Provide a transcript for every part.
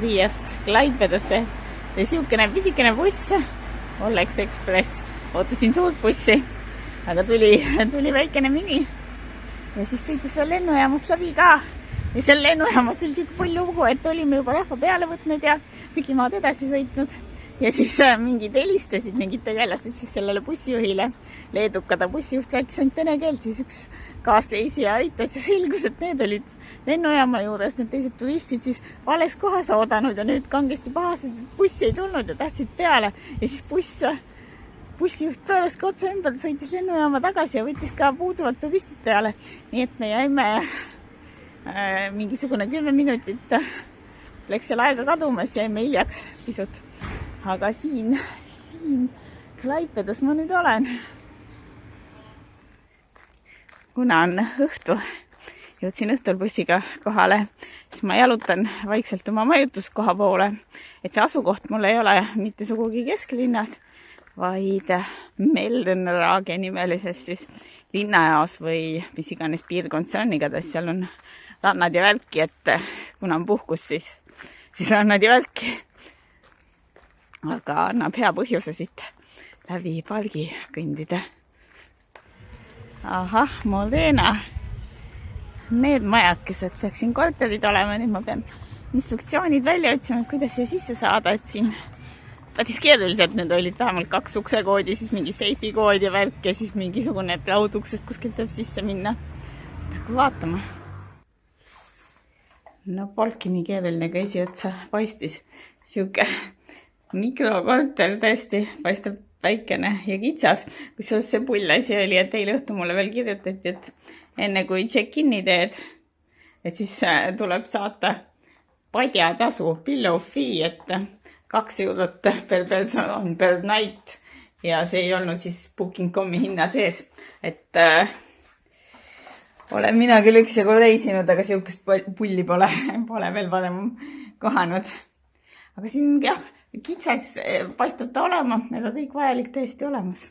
Riiast Klaipedasse ja siukene pisikene buss, Olex Express. Ootasin suurt bussi, aga tuli väikene mini ja siis sõitis veel lennujaamast läbi ka. Ja seal lennujaamas oli siuke pull lugu, et olime juba rahva peale võtnud ja tüki maad edasi sõitnud. Ja siis mingid helistasid, mingid tegelased siis sellele bussijuhile. Leedukada bussijuht rääkis ainult vene keelt, siis üks kaasleisi ja aitas ja selgus, et need olid lennujaama juures, need teised turistid siis vales kohas oodanud ja nüüd kangesti pahased, et bussi ei tulnud ja tahtsid peale. Ja siis bussijuht pööras ka otsa ümber, sõitis lennujaama tagasi ja võttis ka puuduvad turistid peale. Nii et me jäime mingisugune 10 minutit läks seal aega kadumas, jäime hiljaks pisut. Aga siin Klaipedas ma nüüd olen. Kuna on õhtu, jõudsin õhtul bussiga kohale, siis ma jalutan vaikselt oma majutuskoha poole. Et see asukoht mul ei ole mitte sugugi kesklinnas, vaid Melnrage nimelises siis linnajaos või mis iganes piirkond see on, igatahes seal on rannad ja välki, et kuna on puhkus, siis rannad ja välki. Aga annab hea põhjuse siit läbi pargi kõndida. Ahah, Modena. Need majakesed peaks siin korterid olema, nüüd ma pean instruktsioonid välja otsima, kuidas siia sisse saada, et siin päris keeruliselt need olid vähemalt 2 uksekoodi, siis mingi seifikood ja värk ja siis mingisugune lauduksest kuskilt võib sisse minna. Peaku vaatama. No polki nii keeruline, kui esiotsa paistis. Siuke mikrokorter tõesti paistab väikene ja kitsas. Kusjuures see pull asi oli, et eile õhtu mulle veel kirjutati, et enne kui check-in'i teed, et siis tuleb saata padjatasu, pillow fee, et 2 eurot per person per night ja see ei olnud siis Booking.comi hinna sees, et olen mina küll üksjagu reisinud, aga siukest pulli pole veel varem kohanud. Aga siin jah, kitsas paistab ta olema, aga kõik vajalik tõesti olemas.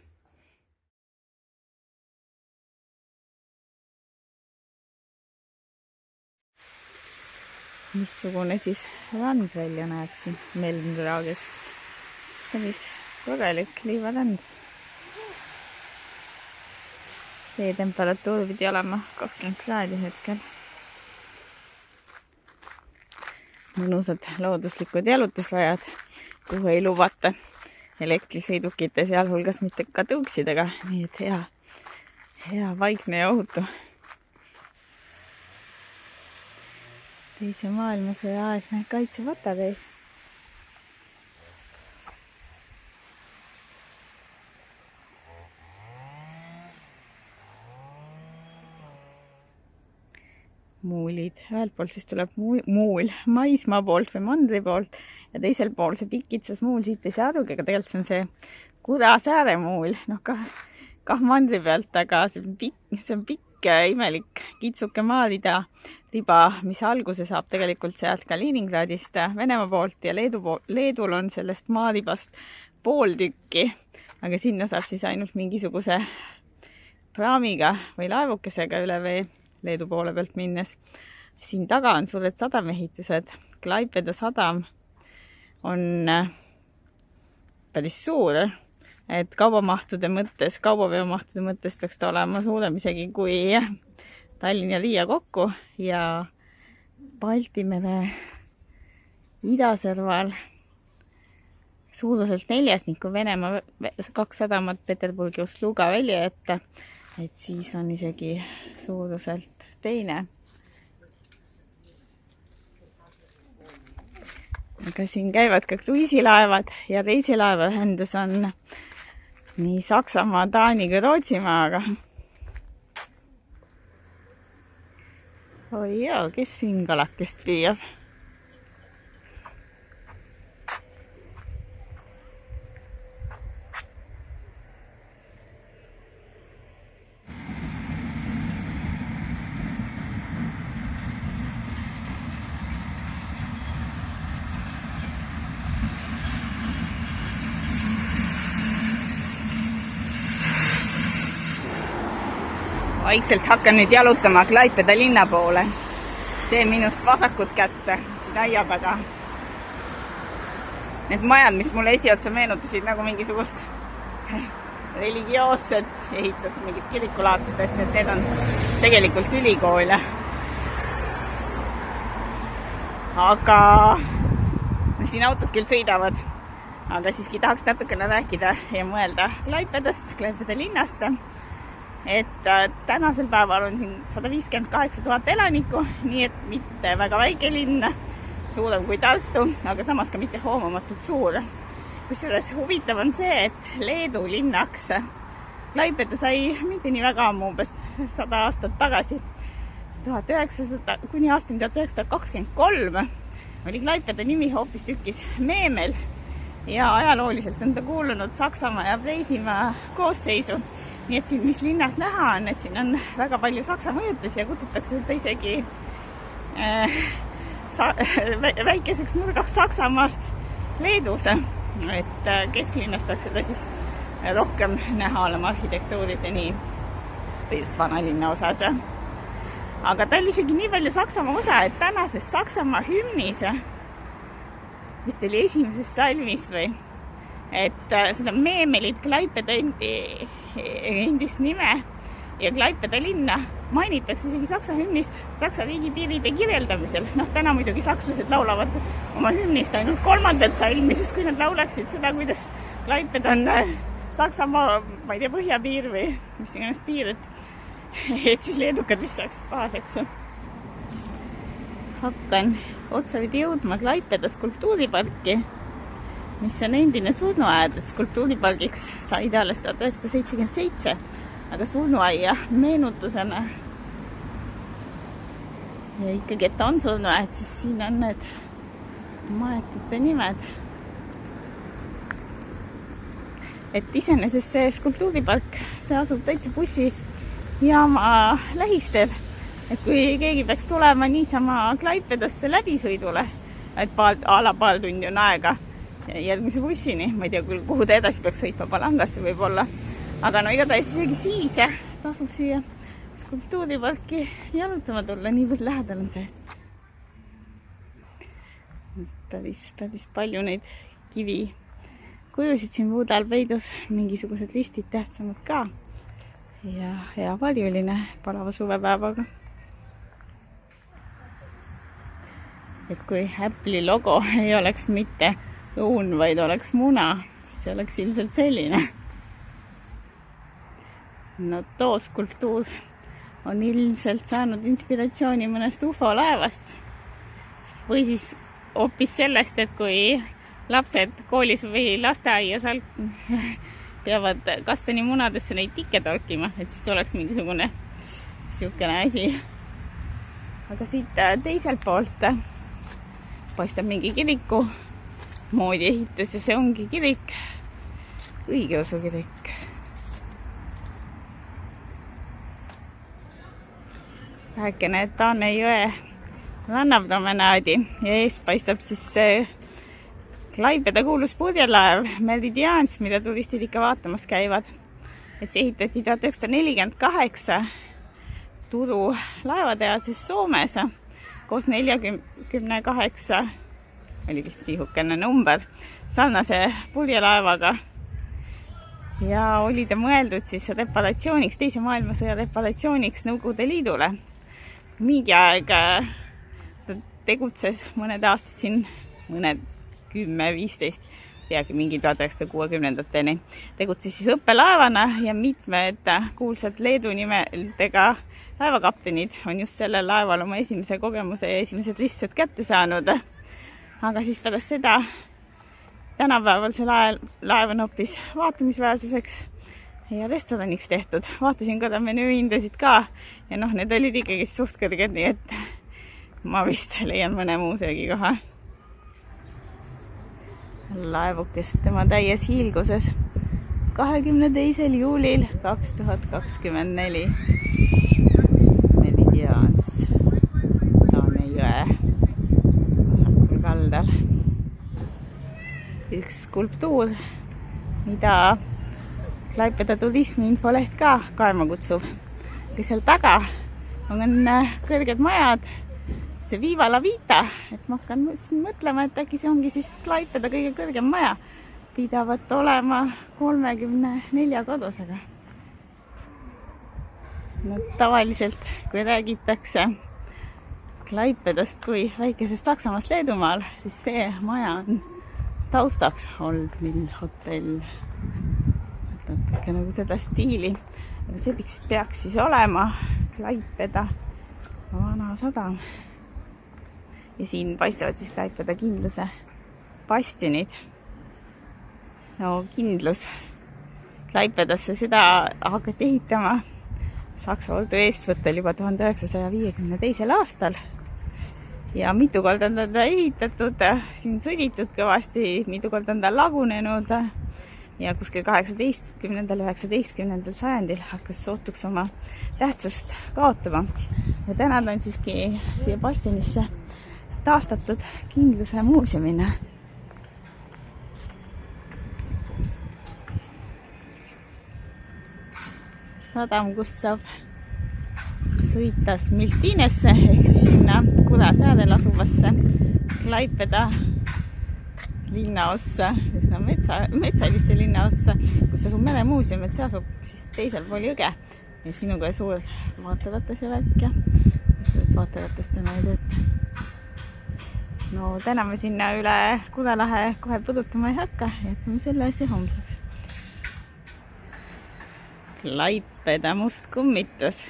Missugune siis rand välja näeb siin Melnrages. Päris korralik liivarand. Vee temperatuur pidi olema 20 kraadi hetkel. Mõnusad looduslikud jalutusrajad, kuhu ei lubata elektrisõidukite sealhulgas mitte ka tõuksidega. Nii et hea vaikne ja ohutu. Teise maailmasõja aegne kaitsepatarei. Muulid. Ühelt poolt siis tuleb muul maismaa poolt või mandri poolt ja teisel pool see pikitsas muul siit ei saa arugi, aga tegelikult see on see Kurasääre muul. Kah mandri pealt, aga see on pikk ja imelik kitsuke maalida riba, mis alguse saab tegelikult sealt Kaliningradist Venemaa poolt ja Leedul on sellest maalibast pool tükki, aga sinna saab siis ainult mingisuguse praamiga või laevukesega üle vee Leedu poole pealt minnes. Siin taga on suured sadamehitused. Klaipeda sadam on päris suur, et kaubaveomahtude mõttes peaks ta olema suurem isegi kui Tallinn ja Riia kokku ja Balti mere idaserval suuruselt 4, nii kui Venemaa 2 sadamat Peterburgi ja Ust-Luga välja jätta, et siis on isegi suuruselt 2. Aga siin käivad ka kruiisilaevad ja reisilaeva ühendus on nii Saksamaa, Taani kui Rootsimaaga. Oi joo, kes siin kalakest püüab? Vaikselt hakkan nüüd jalutama Klaipeda linna poole. See minust vasakut kätte, siin aia taga need majad, mis mulle esiotsa meenutasid nagu mingisugust religioosset ehitust, mingit kirikulaadset asja, et need on tegelikult ülikoole. Aga siin autod küll sõidavad, aga siiski tahaks natukene rääkida ja mõelda Klaipedast, Klaipeda linnast. Et tänasel päeval on siin 158 000 elanikku, nii et mitte väga väike linn, suurem kui Tartu, aga samas ka mitte hoomamatult suur. Kusjuures huvitav on see, et Leedu linnaks Klaipeda sai mitte nii väga ammu, umbes 100 aastat tagasi, 1900 kuni aastani 1923 oli Klaipeda nimi hoopistükkis Meemel ja ajalooliselt on ta kuulunud Saksamaa ja Preisimaa koosseisu. Nii et siin, mis linnas näha on, et siin on väga palju saksa mõjutusi ja kutsutakse seda isegi väikeseks nurgaks Saksamaast Leedus. Et kesklinnast peaks seda siis rohkem näha olema arhitektuuris ja nii just vanalinna osas. Aga ta oli isegi nii palju Saksamaa osa, et tänases Saksamaa hümnis, vist oli esimeses salmis või, et seda Meemelit, Klaipeda endist nime ja Klaipeda linna mainitakse isegi Saksa hümnis Saksa riigipiiride kirjeldamisel. Täna muidugi sakslased laulavad oma hümnist ainult 3. salmi, sest kui nad laulaksid seda, kuidas Klaipeda on Saksamaa, ma ei tea, põhjapiir või mis iganes piir, et siis leedukad vist saaksid pahaseks. Hakkan otsapidi jõudma Klaipeda skulptuuriparki, mis on endine surnuaed, et skulptuuripargiks sai ta alles 1977, aga surnuaia meenutusena ja ikkagi, et ta on surnuaed, siis siin on need maetute nimed. Et iseenesest see skulptuuripark, see asub täitsa bussijaama lähistel, et kui keegi peaks tulema niisama Klaipedasse läbisõidule, et paar tundi on aega järgmise bussini, ma ei tea küll, kuhu ta edasi peaks sõitma, Palangasse võib-olla, aga no igatahes isegi siis tasub siia skulptuuriparki jalutama tulla, niivõrd lähedal on see. Päris palju neid kivikujusid siin puudal peidus, mingisugused listid tähtsamad ka ja hea paljuline palava suvepäevaga. Et kui Apple'i logo ei oleks mitte õun, vaid oleks muna, siis see oleks ilmselt selline. No too skulptuur on ilmselt saanud inspiratsiooni mõnest UFO-laevast või siis hoopis sellest, et kui lapsed koolis või lasteaias peavad kastanimunadesse neid tikke torkima, et siis oleks mingisugune siukene asi. Aga siit teiselt poolt paistab mingi kiriku moodi ehitus ja see ongi kirik, õigeusu kirik. Vähekene Taane jõe rannapromenaadi ja ees paistab siis see Klaipeda kuulus purjelaev Meridians, mida turistid ikka vaatamas käivad. Et see ehitati 1948 Turu laevatehases Soomes koos 48, oli vist tihukene number, sarnase purjelaevaga. Ja oli ta mõeldud siis reparatsiooniks, teise maailmasõja reparatsiooniks Nõukogude Liidule. Mingi aeg ta tegutses mõned aastad siin, mõned 10-15, peagi mingi 1960-ndateni. Tegutses siis õppelaevana ja mitmed kuulsad Leedu nimetega laevakaptenid on just sellel laeval oma esimese kogemuse ja esimesed ristsed kätte saanud. Aga siis pärast seda tänapäeval see laev on hoopis vaatamisväärsuseks ja restoraniks tehtud. Vaatasin korda menüühindasid ka ja need olid ikkagi suht kõrged, nii et ma vist leian mõne muu söögikoha. Laevukest tema täies hiilguses 22. juulil 2024. Meridians Taane jõe vasakul kaldal. Üks skulptuur, mida Klaipeda turismiinfoleht ka kaema kutsub. Kui seal taga on kõrged majad see Viva la Vita, et ma hakkan siin mõtlema, et äkki see ongi siis Klaipeda kõige kõrgem maja, pidavat olema 34 kodusega. No tavaliselt, kui räägitakse Klaipedast kui väikesest Saksamaast Leedumaal, siis see maja on taustaks Oldmill hotell. Natuke nagu seda stiili. Aga see peaks siis olema Klaipeda vana sadam. Ja siin paistavad siis Klaipeda kindluse bastionid. No kindlus. Klaipedasse seda hakati ehitama Saksa oldu eestvõttel juba 1952. aastal. Ja mitu korda on ta ehitatud, siin sõditud kõvasti, mitu korda on ta lagunenud ja kuskil 18. ja 19. sajandil hakkas sootuks oma tähtsust kaotama. Ja täna ta on siiski siia bastionisse taastatud kindluse muuseumina. Sadam, kus saab sõita Smiltinesse ehk siis sinna Kudasäädel asuvasse Klaipeda linnaossa, üsna metsalisse linnaossa, kus asub meremuuseum, et see asub siis teisel pool jõge ja sinuga suur vaatavates ja värk ja vaatavatest täna ei tööta. No täna me sinna üle Kudalahe kohe põdutama ei hakka, jätame selle asja homsaks. Klaipeda must kummitus.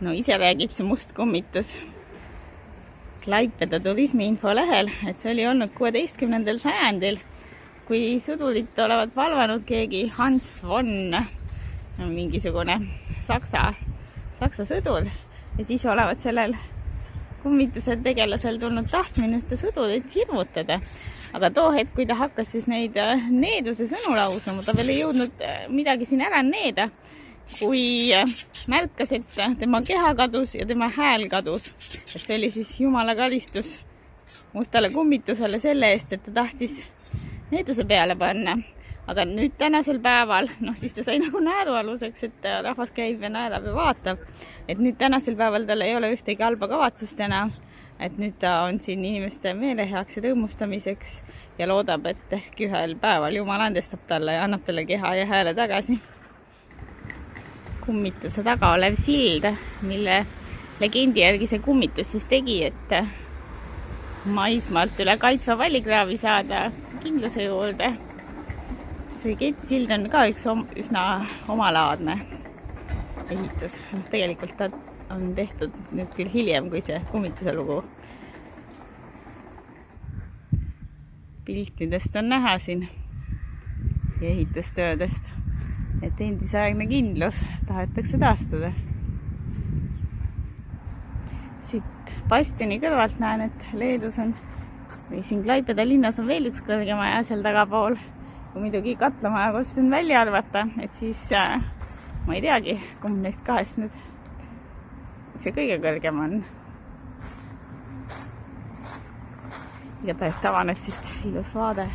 No ise räägib see must kummitus Klaipeda turismiinfo lehel, et see oli olnud 16. sajandil, kui sõdurit olevat valvanud keegi Hans von, mingisugune saksa sõdur ja siis olevat sellel kummituse tegelasel tulnud tahtmine seda sõdurit hirmutada. Aga too hetk, kui ta hakkas siis neid needuse sõnu lausuma, ta veel ei jõudnud midagi siin ära needa, kui märkas, et tema keha kadus ja tema hääl kadus. Et see oli siis Jumala karistus mustale kummitusele selle eest, et ta tahtis needuse peale panna. Aga nüüd tänasel päeval, siis ta sai nagu naerualuseks, et rahvas käib ja naerab ja vaatab. Et nüüd tänasel päeval tal ei ole ühtegi halba kavatsust enam. Et nüüd ta on siin inimeste meeleheaks ja rõõmustamiseks ja loodab, et ehk ühel päeval Jumal andestab talle ja annab talle keha ja hääle tagasi. Kummituse taga olev sild, mille legendi järgi see kummitus siis tegi, et maismaalt üle kaitsva vallikraavi saada kindluse juurde. See kettsild on ka üks üsna omalaadne ehitus. Tegelikult ta on tehtud nüüd küll hiljem kui see kummituse lugu. Piltidest on näha siin ja ehitustöödest, et endisaegne kindlus tahetakse taastada. Siit bastioni kõrvalt näen, et Leedus on, või siin Klaipeda linnas on veel üks kõrgem maja seal tagapool. Kui muidugi katlamaja kost on välja arvata, et siis ma ei teagi, kumb neist kahest nüüd see kõige kõrgem on. Igatahes avanes siit ilus vaade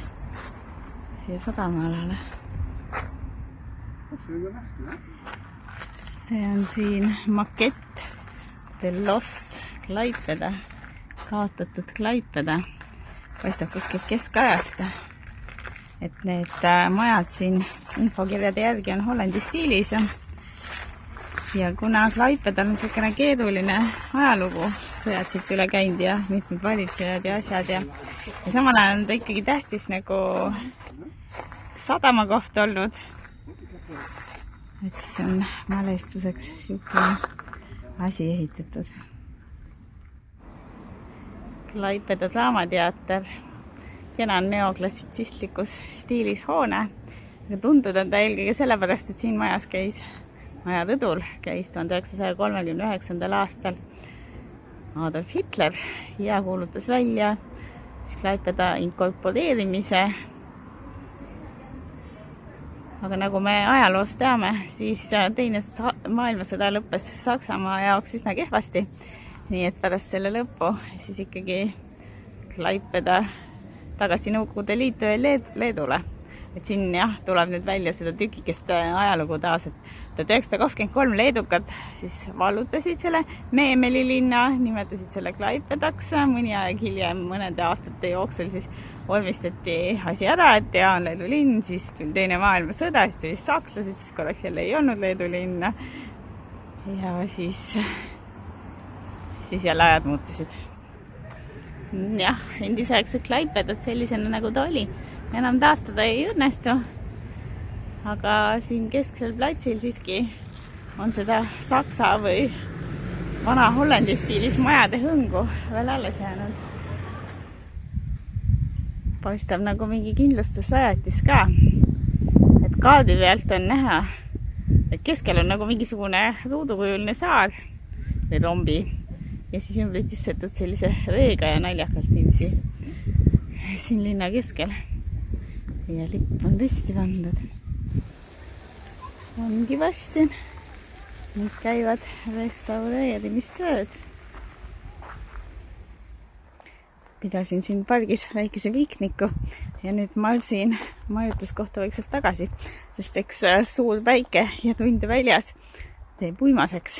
siia sadamaalale. See on siin makett The Lost Klaipeda, kaotatud Klaipeda. Paistab kuskilt keskajast. Et need majad siin infokirjade järgi on Hollandi stiilis. Ja kuna Klaipedal on selline keeruline ajalugu, sõjad siit üle käinud ja mitmed valitsejad ja asjad ja samal ajal on ta ikkagi tähtis nagu sadama koht olnud. Et siis on mälestuseks siukene asi ehitatud. Klaipeda draamateater, kena neoklassitsistlikus stiilis hoone, aga tuntud on ta eelkõige sellepärast, et siin majas käis maja rõdul käis 1939. aastal Adolf Hitler ja kuulutas välja siis Klaipeda inkorporeerimise. Aga nagu me ajaloost teame, siis teine maailmasõda lõppes Saksamaa jaoks üsna kehvasti. Nii et pärast selle lõppu siis ikkagi Klaipeda tagasi Nõukogude Liitu ja Leedule. et siin jah, tuleb nüüd välja seda tükikest ajalugu taas, et 1923 leedukad siis vallutasid selle Meemeli linna, nimetasid selle Klaipedaks, mõni aeg hiljem, mõnede aastate jooksul siis valmistati asi ära, et ja on Leedu linn, siis tuli Teine maailmasõda, siis tulid sakslased, siis korraks jälle ei olnud Leedu linna ja siis jälle ajad muutusid. Jah, endisaegset Klaipedat sellisena nagu ta oli enam taastada ei õnnestu, aga siin kesksel platsil siiski on seda saksa või vana Hollandi stiilis majade hõngu veel alles jäänud. Paistab nagu mingi kindlustuslajatis ka, et kaardi pealt on näha, et keskel on nagu mingisugune ruudukujuline saar või rombi ja siis ümbritissetud sellise veega ja naljakalt niiviisi siin linna keskel. Ja lipp on tõesti pandud. Ongi bastion. Nüüd käivad restaureerimistööd. Pidasin siin pargis väikese pikniku ja nüüd malsin majutuskohta vaikselt tagasi, sest eks suur päike ja tund väljas teeb uimaseks.